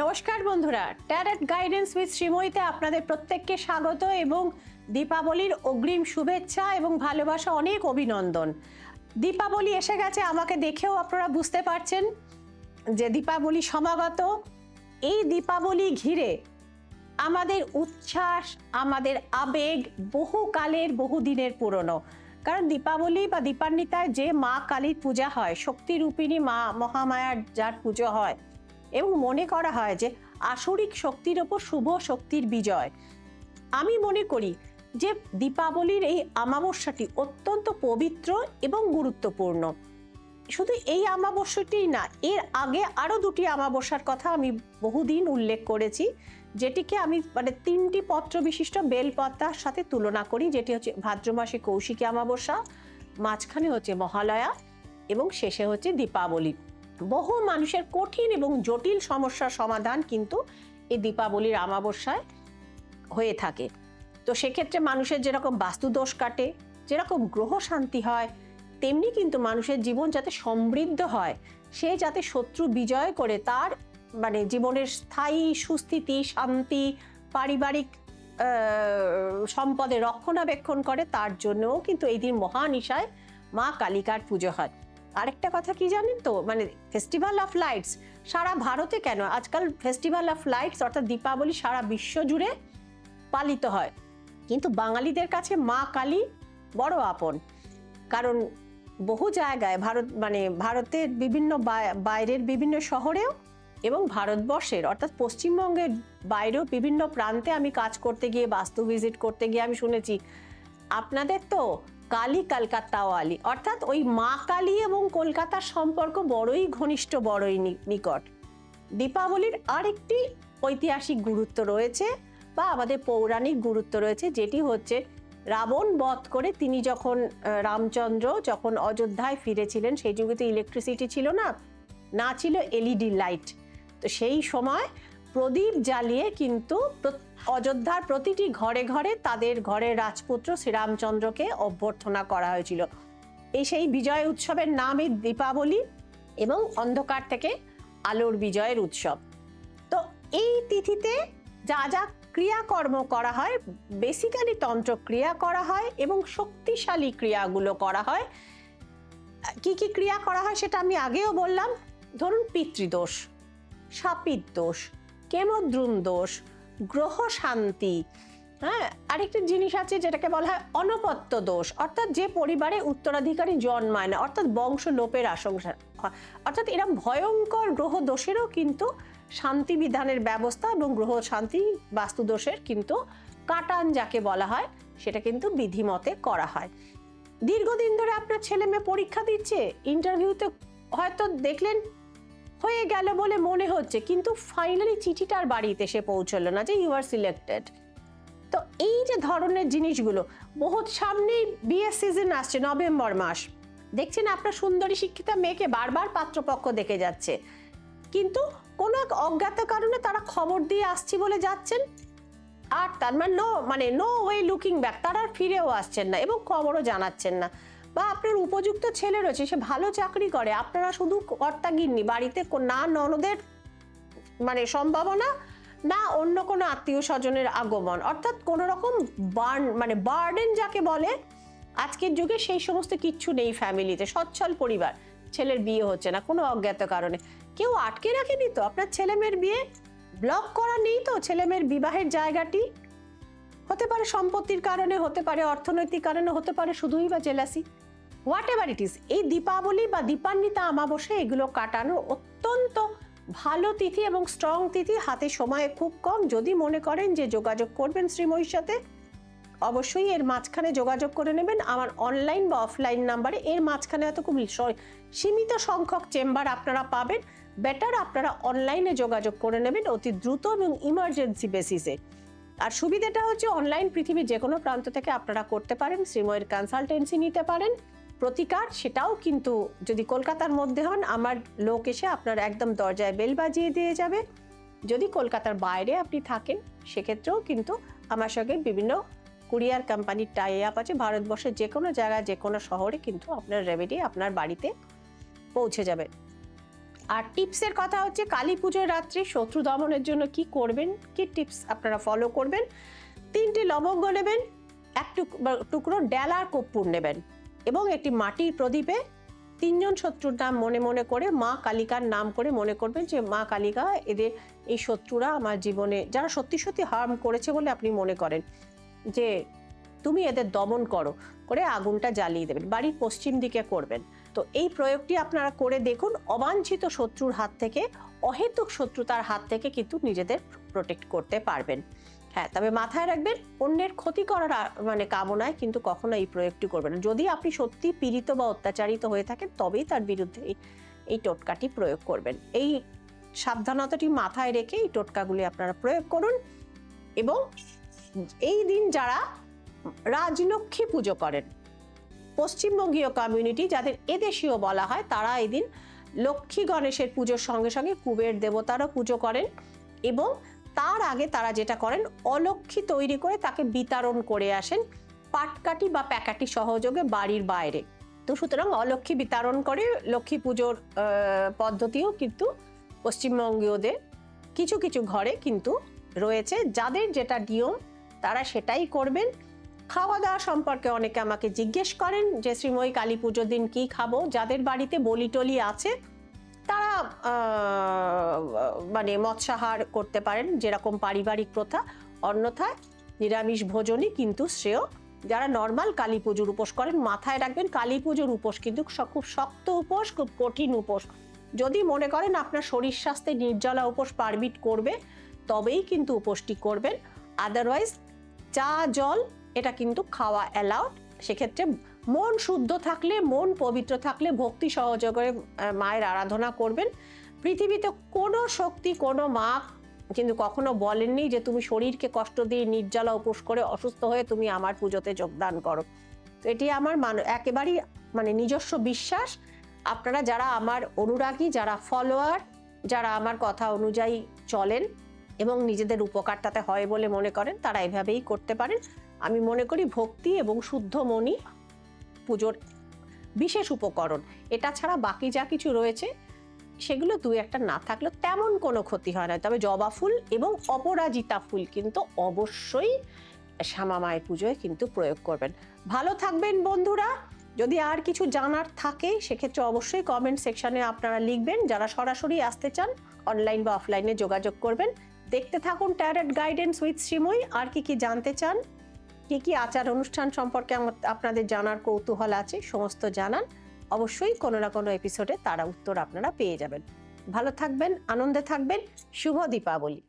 নমস্কার বন্ধুরা, tarot guidance with শ্রীময়ীতে আপনাদের প্রত্যেককে স্বাগত এবং দীপাবলির অগ্রিম শুভেচ্ছা এবং ভালোবাসা, অনেক অভিনন্দন। দীপাবলি এসে গেছে, আমাকে দেখেও আপনারা বুঝতে পারছেন যে দীপাবলি সমাগত। এই দীপাবলি ঘিরে আমাদের উচ্ছ্বাস, আমাদের আবেগ বহুকালের বহুদিনের পুরনো। কারণ দীপাবলি বা দীপান্বিতায় যে মা কালীর পূজা হয়, শক্তিরূপিণী মা মহামায়ার যার পুজো হয় এবং মনে করা হয় যে আসরিক শক্তির ওপর শুভ শক্তির বিজয়। আমি মনে করি যে দীপাবলির এই অমাবস্যাটি অত্যন্ত পবিত্র এবং গুরুত্বপূর্ণ। শুধু এই অমাবস্যাটিই না, এর আগে আরও দুটি অমাবস্যার কথা আমি বহুদিন উল্লেখ করেছি, যেটিকে আমি তিনটি পত্র বিশিষ্ট বেলপাতার সাথে তুলনা করি, যেটি হচ্ছে ভাদ্র মাসে কৌশিকী অমাবস্যা, মাঝখানে হচ্ছে মহালয়া এবং শেষে হচ্ছে দীপাবলি। বহু মানুষের কঠিন এবং জটিল সমস্যার সমাধান কিন্তু এই দীপাবলির অমাবস্যায় হয়ে থাকে। তো সেক্ষেত্রে মানুষের যেরকম বাস্তুদোষ কাটে, যেরকম গ্রহ শান্তি হয়, তেমনি কিন্তু মানুষের জীবন যাতে সমৃদ্ধ হয়, সে যাতে শত্রু বিজয় করে তার জীবনের স্থায়ী সুস্থিতি, শান্তি, পারিবারিক সম্পদের রক্ষণাবেক্ষণ করে, তার জন্যও কিন্তু এই দিন মহানিশায় মা কালিকার পুজো হয়। আরেকটা কথা কি জানেন তো, ফেস্টিভ্যাল অফ লাইটস সারা ভারতে কেন, আজকাল ফেস্টিভ্যাল অফ লাইটস অর্থাৎ দীপাবলি সারা বিশ্ব জুড়ে পালিত হয়, কিন্তু বাঙালিদের কাছে মা কালী বড় আপন। কারণ বহু জায়গায় ভারতের বিভিন্ন বাইরের বিভিন্ন শহরেও এবং ভারতবর্ষের অর্থাৎ পশ্চিমবঙ্গের বাইরেও বিভিন্ন প্রান্তে আমি কাজ করতে গিয়ে, বাস্তু ভিজিট করতে গিয়ে আমি শুনেছি, আপনাদের তো কালী কলকাতাওয়ালি, অর্থাৎ ওই মা কালী এবং কলকাতার সম্পর্ক বড়ই ঘনিষ্ঠ, বড়ই নিকট। দীপাবলির আরেকটি ঐতিহাসিক গুরুত্ব রয়েছে বা আমাদের পৌরাণিক গুরুত্ব রয়েছে, যেটি হচ্ছে রাবণ বধ করে তিনি যখন রামচন্দ্র যখন অযোধ্যায় ফিরেছিলেন, সেই যুগে তো ইলেকট্রিসিটি ছিল না, না ছিল এলইডি লাইট। তো সেই সময় প্রদীপ জ্বালিয়ে কিন্তু অযোধ্যার প্রতিটি ঘরে ঘরে তাদের ঘরের রাজপুত্র শ্রীরামচন্দ্রকে অভ্যর্থনা করা হয়েছিল। সেই বিজয় উৎসবের নামই দীপাবলি এবং অন্ধকার থেকে আলোর বিজয়ের উৎসব। তো এই তিথিতে যা যা ক্রিয়াকর্ম করা হয়, বেসিক্যালি তন্ত্র ক্রিয়া করা হয় এবং শক্তিশালী ক্রিয়াগুলো করা হয়। কি কি ক্রিয়া করা হয় সেটা আমি আগেও বললাম। ধরুন পিতৃদোষ, শাপিত দোষ, কেমদ্রুম দোষ, গ্রহ শান্তি, আরেকটা জিনিস আছে যেটাকে বলা হয় অনপত্য দোষ, অর্থাৎ যে পরিবারে উত্তরাধিকারী জন্মায় না, অর্থাৎ বংশ লোপের আশঙ্কা, অর্থাৎ এরকম ভয়ঙ্কর গ্রহ দোষেরও কিন্তু শান্তি বিধানের ব্যবস্থা এবং গ্রহ শান্তি বাস্তুদোষের কিন্তু কাটান যাকে বলা হয়, সেটা কিন্তু বিধিমতে করা হয়। দীর্ঘদিন ধরে আপনার ছেলে মেয়ে পরীক্ষা দিচ্ছে, ইন্টারভিউতে হয়তো দেখলেন হয়ে গেল বলে মনে হচ্ছে, কিন্তু ফাইনালি চিঠিটার বাড়িতে সে পৌঁছলো না যে ইউ আর সিলেক্টেড। তো এই যে ধরনের জিনিসগুলো, বহুত সামনেই বিয়ের সিজন আসছে, নভেম্বর মাস, দেখছেন আপনার সুন্দরী শিক্ষিতা মেয়েকে বারবার পাত্রপক্ষ দেখে যাচ্ছে, কিন্তু কোনো এক অজ্ঞাত কারণে তারা খবর দিয়ে আসছি বলে যাচ্ছেন, আর তার নো ওয়ে লুকিং ব্যাক, তারা আর ফিরেও আসছেন না এবং খবরও জানাচ্ছেন না। বা আপনার উপযুক্ত ছেলে রয়েছে, সে ভালো চাকরি করে, আপনারা শুধু কর্তাগিন্নি, বাড়িতে না ননদের সম্ভাবনা, না অন্য কোনো আত্মীয় স্বজনের আগমন, অর্থাৎ কোনো রকম বার্ডেন যাকে বলে আজকের যুগে, সেই সমস্ত কিচ্ছু নেই ফ্যামিলিতে, সচ্ছল পরিবার, ছেলের বিয়ে হচ্ছে না কোনো অজ্ঞাত কারণে। কেউ আটকে রাখেনি তো আপনার ছেলে মেয়ের বিয়ে, ব্লক করা নেই তো ছেলে মেয়ের বিবাহের জায়গাটি? হতে পারে সম্পত্তির কারণে, হতে পারে অর্থনৈতিক কারণে, হতে পারে শুধুই বা jealousy, what ever it is. এই দীপাবলি বা দীপান্বিতা অমাবস্যা এগুলো কাটানোর অত্যন্ত ভালো তিথি এবং স্ট্রং তিথি। হাতে সময় খুব কম, যদি মনে করেন যে যোগাযোগ করবেন শ্রীময়ীর সাথে, অবশ্যই এর মাঝখানে যোগাযোগ করে নেবেন আমার অনলাইন বা অফলাইন নাম্বারে। এর মাঝখানে হয়তো খুব সীমিত সংখ্যক চেম্বার আপনারা পাবেন, বেটার আপনারা অনলাইনে যোগাযোগ করে নেবেন অতি দ্রুত এবং ইমার্জেন্সি বেসিসে। আর সুবিধাটা হচ্ছে অনলাইন পৃথিবীর যে কোনো প্রান্ত থেকে আপনারা করতে পারেন, শ্রীময়ীর কনসালটেন্সি নিতে পারেন। প্রতিকার সেটাও কিন্তু যদি কলকাতার মধ্যে হন, আমার লোক এসে আপনার একদম দরজায় বেল বাজিয়ে দিয়ে যাবে। যদি কলকাতার বাইরে আপনি থাকেন, সেক্ষেত্রেও কিন্তু আমার সঙ্গে বিভিন্ন কুরিয়ার কোম্পানির টাই আপ আছে, ভারতবর্ষের যে কোনো জায়গায় যে কোনো শহরে কিন্তু আপনার রেমেডি আপনার বাড়িতে পৌঁছে যাবে। আর টিপসের কথা হচ্ছে, কালী পুজোর রাত্রি শত্রু দমনের জন্য কি করবেন, কি টিপস আপনারা ফলো করবেন। 3টি লবঙ্গ নেবেন, এক টুকরো ডেলার কর্পূর নেবেন এবং একটি মাটির প্রদীপে 3জন শত্রুর নাম মনে মনে করে মা কালিকার নাম করে মনে করবেন যে মা কালিকা, এদের এই শত্রুরা আমার জীবনে যারা সত্যি সত্যি হার্ম করেছে বলে আপনি মনে করেন, যে তুমি এদের দমন করো, করে আগুনটা জ্বালিয়ে দেবেন। বাড়ির পশ্চিম দিকে করবেন। তো এই প্রয়োগটি আপনারা করে দেখুন, অবাঞ্ছিত শত্রুর হাত থেকে, অহেতুক শত্রুতার হাত থেকে কিন্তু নিজেদের প্রোটেক্ট করতে পারবেন। হ্যাঁ, তবে মাথায় রাখবেন, অন্যের ক্ষতি করার মানে কামনায় কিন্তু কখনো এই প্রয়োগটি করবেন না। যদি আপনি সত্যি পীড়িত বা অত্যাচারিত হয়ে থাকেন, তবেই তার বিরুদ্ধে এই টোটকাটি প্রয়োগ করবেন। এই সাবধানতাটি মাথায় রেখে এই টোটকাগুলি আপনারা প্রয়োগ করুন। এবং এই দিন যারা রাজলক্ষ্মী পুজো করেন, পশ্চিমবঙ্গীয় কমিউনিটি যাদের এদেশীয় বলা হয়, তারা এই দিন লক্ষ্মী গণেশের পুজোর সঙ্গে সঙ্গে কুবের দেবতারও পুজো করেন। এবং তার আগে তারা যেটা করেন, অলক্ষ্মী তৈরি করে তাকে বিতরণ করে আসেন পাটকাঠি বা প্যাকাঠি সহযোগে বাড়ির বাইরে। তো সুতরাং অলক্ষ্মী বিতরণ করে লক্ষ্মী পুজোর পদ্ধতিও কিন্তু পশ্চিমবঙ্গীয়দের কিছু কিছু ঘরে কিন্তু রয়েছে। যাদের যেটা নিয়ম তারা সেটাই করবেন। খাওয়া দাওয়া সম্পর্কে অনেকে আমাকে জিজ্ঞেস করেন যে শ্রীময়ী কালী পুজোর দিন কি খাবো। যাদের বাড়িতে বলি টলি আছে তারা মানে মৎস্যাহার করতে পারেন, যেরকম পারিবারিক প্রথা। অন্যথায় নিরামিষ ভোজনই কিন্তু শ্রেয়। যারা নর্মাল কালী পুজোর উপোস করেন, মাথায় রাখবেন কালী পুজোর উপোস কিন্তু খুব শক্ত উপোস, খুব কঠিন উপোস। যদি মনে করেন আপনার শরীর স্বাস্থ্যে নির্জলা উপোস পারমিট করবে, তবেই কিন্তু উপোসটি করবেন। আদারওয়াইজ চা জল এটা কিন্তু খাওয়া অ্যালাউড। সেক্ষেত্রে মন শুদ্ধ থাকলে, মন পবিত্র থাকলে ভক্তি সহযোগে মায়ের আরাধনা করবেন। পৃথিবীতে কোনো শক্তি, কোনো মা কিন্তু কখনো বলেননি যে তুমি শরীরকে কষ্ট দিয়ে নির্জলা উপোস করে অসুস্থ হয়ে তুমি আমার পুজোতে যোগদান করো। তো এটি আমার একেবারেই মানে নিজস্ব বিশ্বাস। আপনারা যারা আমার অনুরাগী, যারা ফলোয়ার, যারা আমার কথা অনুযায়ী চলেন এবং নিজেদের উপকারটাতে হয় বলে মনে করেন, তারা এভাবেই করতে পারেন। আমি মনে করি ভক্তি এবং শুদ্ধ মনই পুজোর বিশেষ উপকরণ। এটা ছাড়া বাকি যা কিছু রয়েছে সেগুলো দুই একটা না থাকলেও তেমন কোনো ক্ষতি হয় না। তবে জবা ফুল এবং অপরাজিতা ফুল কিন্তু অবশ্যই শ্যামা মায়ের পুজোয় কিন্তু প্রয়োগ করবেন। ভালো থাকবেন বন্ধুরা। যদি আর কিছু জানার থাকে সেক্ষেত্রে অবশ্যই কমেন্ট সেকশনে আপনারা লিখবেন। যারা সরাসরি আসতে চান অনলাইন বা অফলাইনে যোগাযোগ করবেন। দেখতে থাকুন ট্যারট গাইডেন্স উইথ শ্রীময়ী। আর কি জানতে চান, কি আচার অনুষ্ঠান সম্পর্কে আপনাদের জানার কৌতূহল আছে, সমস্ত জানান। অবশ্যই কোনো না কোনো এপিসোডে তারা উত্তর আপনারা পেয়ে যাবেন। ভালো থাকবেন, আনন্দে থাকবেন। শুভ দীপাবলি।